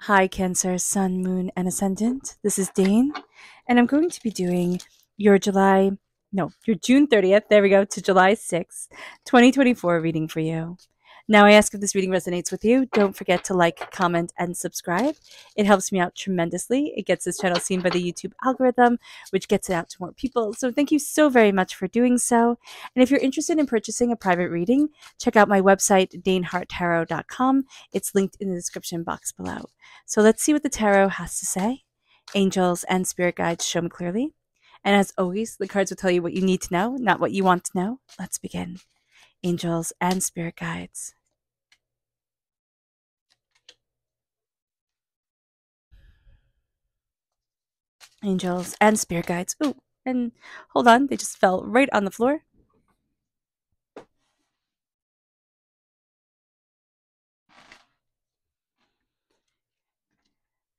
Hi, Cancer, Sun, Moon, and Ascendant. This is Dane, and I'm going to be doing your your June 30th, there we go, to July 6th, 2024 reading for you. Now, I ask if this reading resonates with you. Don't forget to like, comment, and subscribe. It helps me out tremendously. It gets this channel seen by the YouTube algorithm, which gets it out to more people. So, thank you so very much for doing so. And if you're interested in purchasing a private reading, check out my website, daneharttarot.com. It's linked in the description box below. So let's see what the tarot has to say. Angels and spirit guides show me clearly. And as always, the cards will tell you what you need to know, not what you want to know. Let's begin. Angels and spirit guides. Angels and spirit guides. Ooh, and hold on, they just fell right on the floor.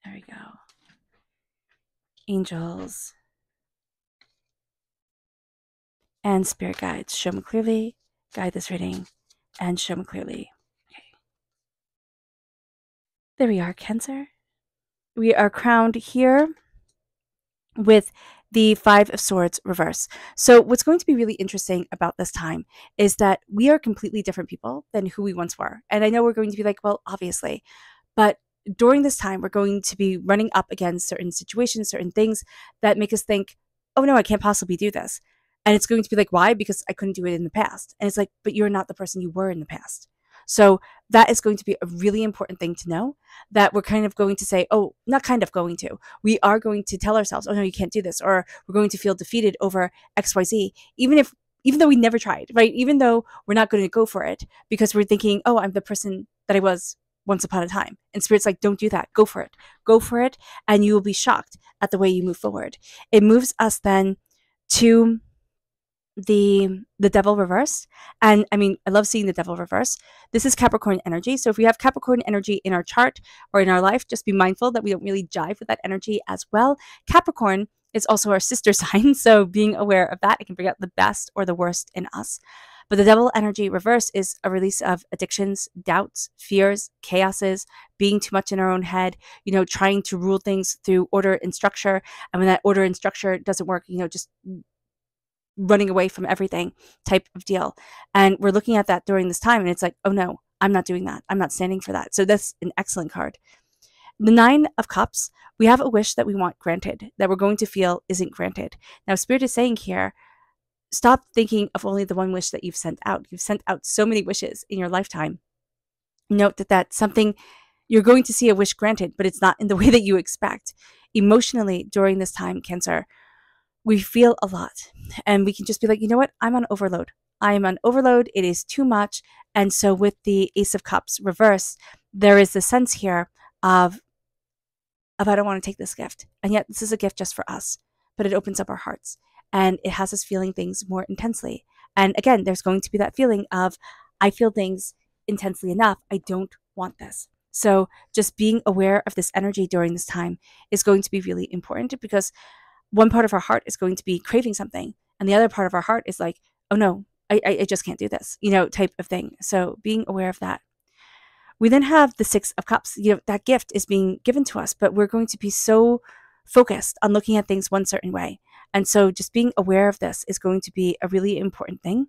There we go. Angels and spirit guides show me clearly. Guide this reading and show me clearly. Okay. There we are, Cancer. We are crowned here with the Five of Swords reverse. So what's going to be really interesting about this time is that we are completely different people than who we once were. And I know we're going to be like, well, obviously, but during this time, we're going to be running up against certain situations, certain things that make us think, oh no, I can't possibly do this. And it's going to be like, why? Because I couldn't do it in the past. And it's like, but you're not the person you were in the past. So that is going to be a really important thing to know, that we're kind of going to say, oh, not kind of going to, we are going to tell ourselves, oh no, you can't do this, or we're going to feel defeated over XYZ, even though we never tried, right? Even though we're not going to go for it because we're thinking, oh, I'm the person that I was once upon a time. And spirit's like, don't do that. Go for it. Go for it. And you will be shocked at the way you move forward. It moves us then to the devil reversed. And I mean, I love seeing the devil reverse. This is Capricorn energy. So if we have Capricorn energy in our chart or in our life, just be mindful that we don't really jive with that energy as well. Capricorn is also our sister sign, so being aware of that, it can bring out the best or the worst in us. But the devil energy reverse is a release of addictions, doubts, fears, chaoses, being too much in our own head, trying to rule things through order and structure. And when that order and structure doesn't work, just running away from everything type of deal. And we're looking at that during this time, and it's like, oh no, I'm not doing that. I'm not standing for that. So that's an excellent card. The Nine of Cups, we have a wish that we want granted, that we're going to feel isn't granted. Now, Spirit is saying here, stop thinking of only the one wish that you've sent out. You've sent out so many wishes in your lifetime. Note that that's something you're going to see a wish granted, but it's not in the way that you expect. Emotionally, during this time, Cancer, we feel a lot, and we can just be like, you know what? I'm on overload. I am on overload. It is too much. And so with the Ace of Cups reverse, there is the sense here of I don't want to take this gift. And yet this is a gift just for us, but it opens up our hearts and it has us feeling things more intensely. And again, there's going to be that feeling of, I feel things intensely enough. I don't want this. So just being aware of this energy during this time is going to be really important, because one part of our heart is going to be craving something, and the other part of our heart is like, oh no, I just can't do this, type of thing. So being aware of that. We then have the Six of Cups. That gift is being given to us, but we're going to be so focused on looking at things one certain way. And so just being aware of this is going to be a really important thing.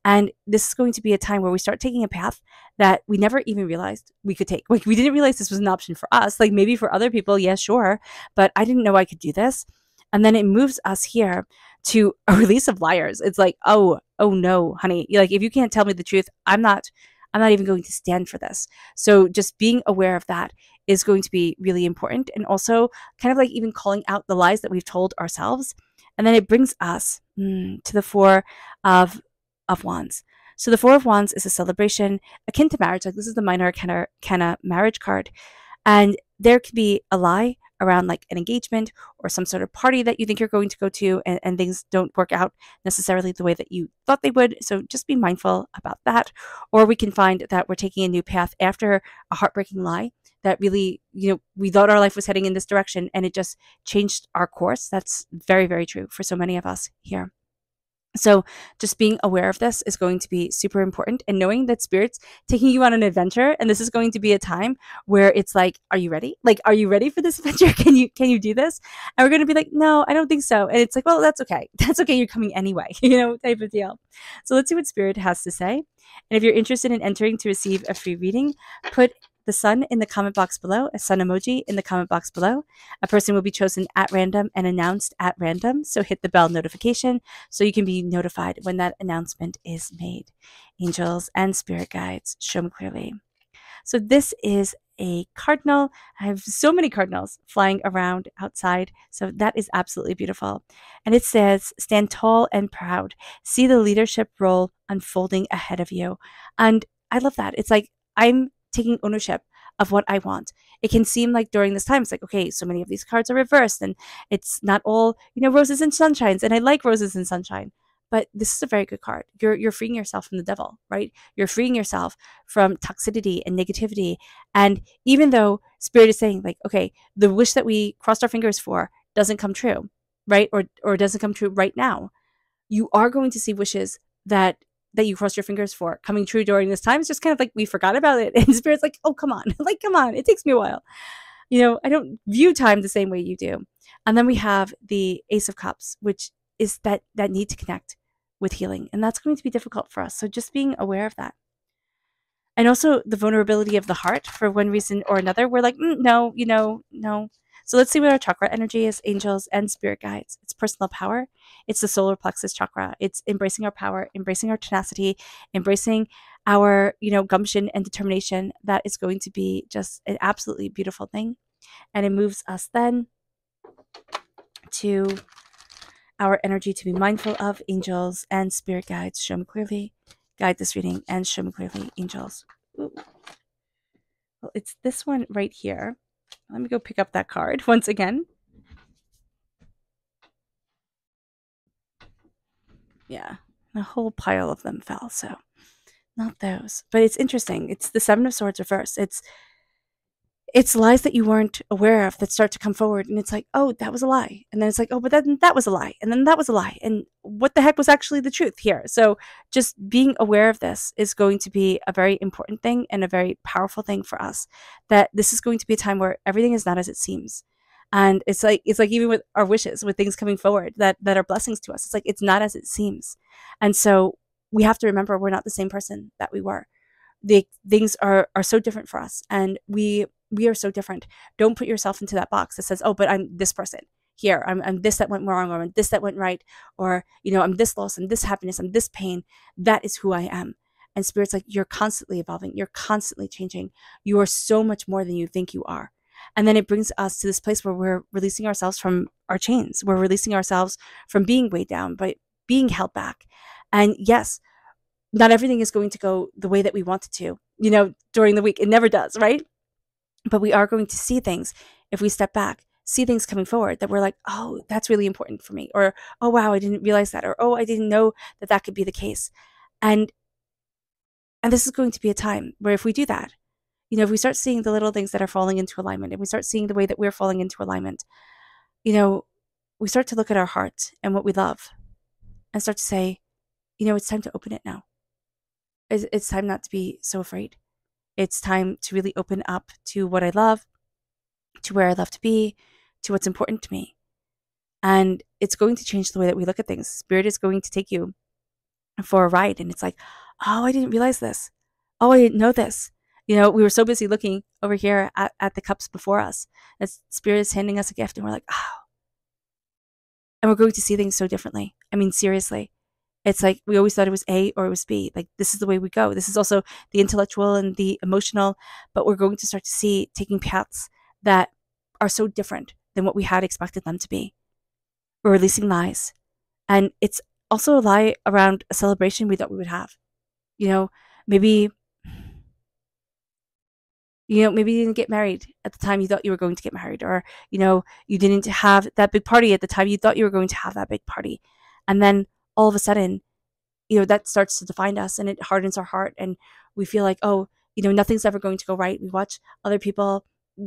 And this is going to be a time where we start taking a path that we never even realized we could take. Like, we didn't realize this was an option for us. Like, maybe for other people, yeah, sure. But I didn't know I could do this. And then it moves us here to a release of liars. It's like, oh no, honey. Like, if you can't tell me the truth, I'm not even going to stand for this. So just being aware of that is going to be really important. And also kind of like even calling out the lies that we've told ourselves. And then it brings us to the Four of Wands. So the Four of Wands is a celebration akin to marriage. Like, this is the minor arcana marriage card. And there could be a lie around like an engagement or some sort of party that you think you're going to go to, and things don't work out necessarily the way that you thought they would. So just be mindful about that. Or we can find that we're taking a new path after a heartbreaking lie that really, we thought our life was heading in this direction and it just changed our course. That's very, very true for so many of us here. So just being aware of this is going to be super important, and knowing that spirit's taking you on an adventure, and this is going to be a time where it's like, are you ready? Like, are you ready for this adventure? Can you do this? And we're going to be like, no, I don't think so. And it's like, well, that's okay. That's okay. You're coming anyway, type of deal. So let's see what spirit has to say. And if you're interested in entering to receive a free reading, put the sun in the comment box below, a sun emoji in the comment box below. A person will be chosen at random and announced at random. So hit the bell notification so you can be notified when that announcement is made. Angels and spirit guides, show me clearly. So this is a cardinal. I have so many cardinals flying around outside. So that is absolutely beautiful. And it says, stand tall and proud. See the leadership role unfolding ahead of you. And I love that. It's like I'm taking ownership of what I want. It can seem like during this time, it's like, okay, so many of these cards are reversed and it's not all, roses and sunshines. And I like roses and sunshine. But this is a very good card. You're freeing yourself from the devil, right? You're freeing yourself from toxicity and negativity. And even though spirit is saying like, okay, the wish that we crossed our fingers for doesn't come true, right? Or doesn't come true right now, you are going to see wishes that you crossed your fingers for coming true during this time. It's just kind of like we forgot about it. And spirit's like, oh, come on. Like, come on. It takes me a while. I don't view time the same way you do. And then we have the Ace of Cups, which is that need to connect with healing. And that's going to be difficult for us. So just being aware of that. And also the vulnerability of the heart for one reason or another. We're like, no, no. So let's see what our chakra energy is, angels and spirit guides. It's personal power. It's the solar plexus chakra. It's embracing our power, embracing our tenacity, embracing our, gumption and determination. That is going to be just an absolutely beautiful thing. And it moves us then to our energy to be mindful of, angels and spirit guides. Show me clearly. Guide this reading and show me clearly, angels. Ooh. Well, it's this one right here. Let me go pick up that card once again. Yeah, a whole pile of them fell, so not those. But it's interesting. It's the Seven of Swords reversed. It's lies that you weren't aware of that start to come forward, and it's like, oh, that was a lie. And then it's like, oh, but then that was a lie. And then that was a lie. And what the heck was actually the truth here? So just being aware of this is going to be a very important thing and a very powerful thing for us, that this is going to be a time where everything is not as it seems. And it's like even with our wishes, with things coming forward that are blessings to us, it's like it's not as it seems. And so we have to remember we're not the same person that we were. The things are so different for us, and we are so different. Don't put yourself into that box that says, oh, but I'm this person here. I'm this that went wrong, or I'm this that went right, or I'm this loss, I'm this happiness, I'm this pain. That is who I am. And spirit's like, you're constantly evolving, you're constantly changing. You are so much more than you think you are. And then it brings us to this place where we're releasing ourselves from our chains. We're releasing ourselves from being weighed down, but being held back. And yes, not everything is going to go the way that we want it to, during the week. It never does, right? But we are going to see things if we step back, see things coming forward that we're like, oh, that's really important for me. Or, oh, wow, I didn't realize that. Or, oh, I didn't know that could be the case. And this is going to be a time where if we do that, if we start seeing the little things that are falling into alignment, and we start seeing the way that we're falling into alignment, we start to look at our heart and what we love and start to say, it's time to open it now. It's time not to be so afraid. It's time to really open up to what I love, to where I love to be, to what's important to me. And it's going to change the way that we look at things. Spirit is going to take you for a ride. And it's like, oh, I didn't realize this. Oh, I didn't know this. We were so busy looking over here at the cups before us. That Spirit is handing us a gift. And we're like, oh. And we're going to see things so differently. I mean, seriously. It's like we always thought it was A or it was B. Like, this is the way we go. This is also the intellectual and the emotional, but we're going to start to see taking paths that are so different than what we had expected them to be. We're releasing lies. And it's also a lie around a celebration we thought we would have. Maybe you didn't get married at the time you thought you were going to get married, or, you didn't have that big party at the time you thought you were going to have that big party. And then all of a sudden, that starts to define us, and it hardens our heart, and we feel like, oh, nothing's ever going to go right. We watch other people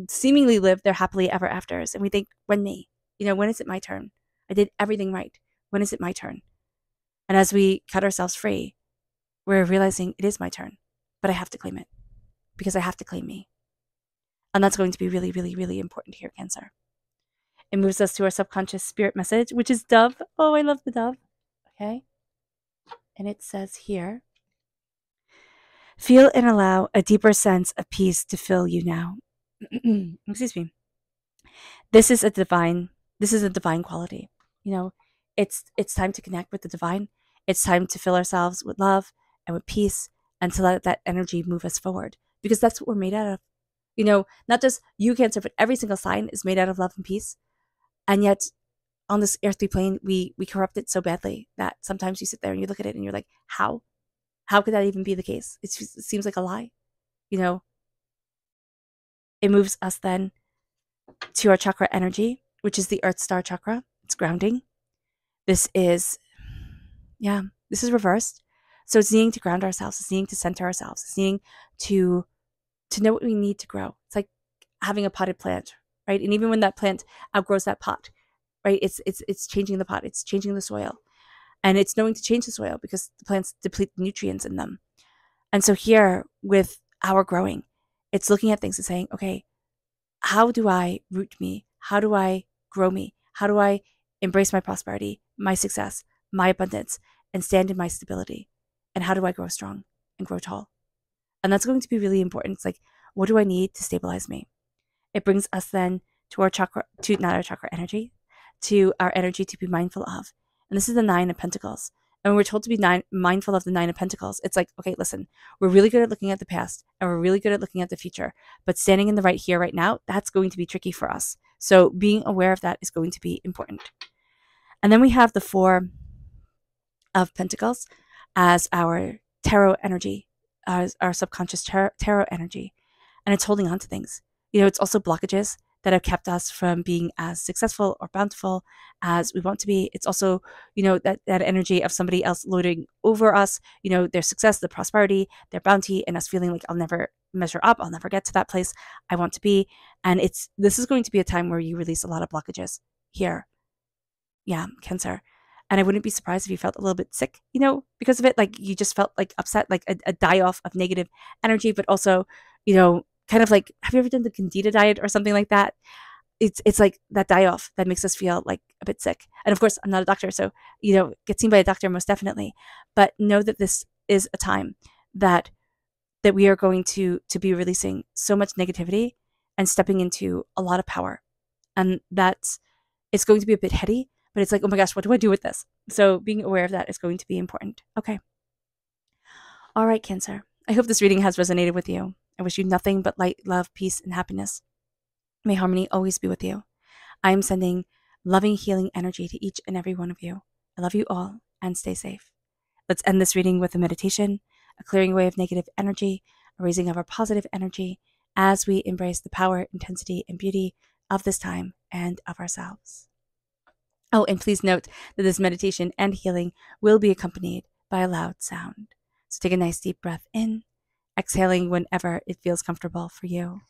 seemingly live their happily ever afters, and we think, when me? When is it my turn? I did everything right. When is it my turn? And as we cut ourselves free, we're realizing it is my turn, but I have to claim it because I have to claim me. And that's going to be really, really, really important here, Cancer. It moves us to our subconscious spirit message, which is dove. Oh, I love the dove. Okay. And it says here, feel and allow a deeper sense of peace to fill you now. Excuse me. This is a divine quality. You know, it's time to connect with the divine. It's time to fill ourselves with love and with peace and to let that energy move us forward because that's what we're made out of. You know, not just you, Cancer, but every single sign is made out of love and peace. And yet on this earthly plane, we corrupt it so badly that sometimes you sit there and you look at it and you're like, how? How could that even be the case? It seems like a lie. You know, it moves us then to our chakra energy, which is the Earth Star chakra. It's grounding. This is reversed. So it's needing to ground ourselves. It's needing to center ourselves. It's needing to know what we need to grow. It's like having a potted plant, right? And even when that plant outgrows that pot, right? It's changing the pot. It's changing the soil. And it's knowing to change the soil because the plants deplete the nutrients in them. And so here with our growing, it's looking at things and saying, okay, how do I root me? How do I grow me? How do I embrace my prosperity, my success, my abundance, and stand in my stability? And how do I grow strong and grow tall? And that's going to be really important. It's like, what do I need to stabilize me? It brings us then to our chakra, to not our chakra energy, to our energy to be mindful of. And this is the 9 of Pentacles. And when we're told to be mindful of the 9 of Pentacles, it's like, okay, listen, we're really good at looking at the past and we're really good at looking at the future. But standing in the right here, right now, that's going to be tricky for us. So being aware of that is going to be important. And then we have the 4 of Pentacles as our tarot energy, as our subconscious tarot energy. And it's holding on to things. You know, it's also blockages that have kept us from being as successful or bountiful as we want to be. It's also, you know, that energy of somebody else lording over us, you know, their success, their prosperity, their bounty, and us feeling like I'll never measure up, I'll never get to that place I want to be. And this is going to be a time where you release a lot of blockages here. Yeah, Cancer. And I wouldn't be surprised if you felt a little bit sick, you know, because of it. Like you just felt like upset, like a die off of negative energy, but also, you know, kind of like, have you ever done the Candida diet or something like that? It's like that die off that makes us feel like a bit sick. And of course, I'm not a doctor, so, you know, get seen by a doctor most definitely. But know that this is a time that we are going to be releasing so much negativity and stepping into a lot of power. And that's, it's going to be a bit heady, but it's like, oh my gosh, what do I do with this? So being aware of that is going to be important. Okay. All right, Cancer. I hope this reading has resonated with you. I wish you nothing but light, love, peace, and happiness. May harmony always be with you. I am sending loving, healing energy to each and every one of you. I love you all and stay safe. Let's end this reading with a meditation, a clearing away of negative energy, a raising of our positive energy as we embrace the power, intensity, and beauty of this time and of ourselves. Oh, and please note that this meditation and healing will be accompanied by a loud sound. So take a nice deep breath in, exhaling whenever it feels comfortable for you.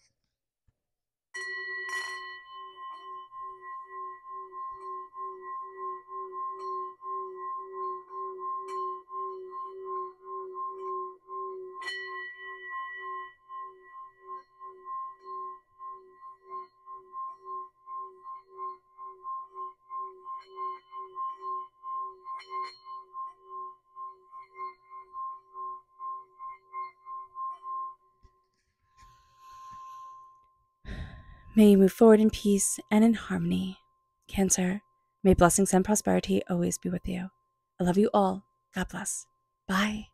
May you move forward in peace and in harmony. Cancer, may blessings and prosperity always be with you. I love you all. God bless. Bye.